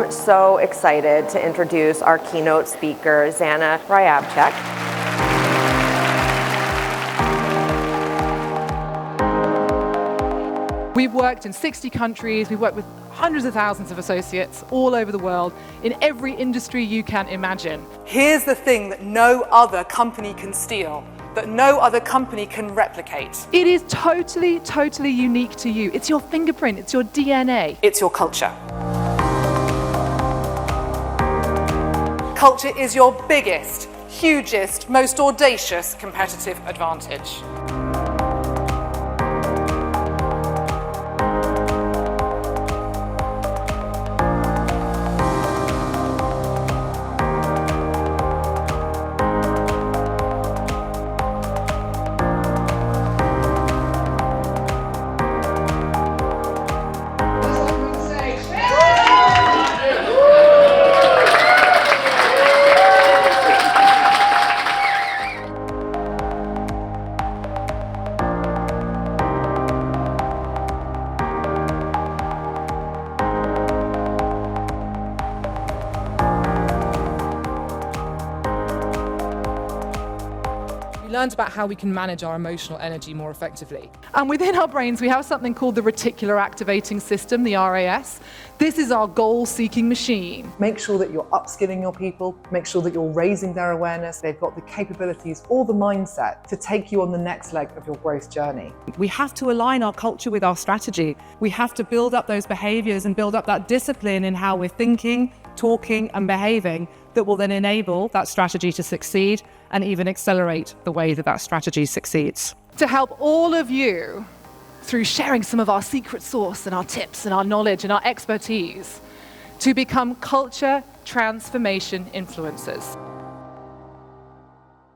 I'm so excited to introduce our keynote speaker, Zannah Ryabchuk. We've worked in 60 countries, we've worked with hundreds of thousands of associates all over the world, in every industry you can imagine. Here's the thing that no other company can steal, that no other company can replicate. It is totally, totally unique to you. It's your fingerprint, it's your DNA. It's your culture. Culture is your biggest, hugest, most audacious competitive advantage. We learned about how we can manage our emotional energy more effectively. And within our brains, we have something called the reticular activating system, the RAS. This is our goal-seeking machine. Make sure that you're upskilling your people, make sure that you're raising their awareness, they've got the capabilities or the mindset to take you on the next leg of your growth journey. We have to align our culture with our strategy. We have to build up those behaviors and build up that discipline in how we're thinking, talking and behaving that will then enable that strategy to succeed and even accelerate the way that that strategy succeeds. To help all of you through sharing some of our secret sauce and our tips and our knowledge and our expertise to become culture transformation influencers.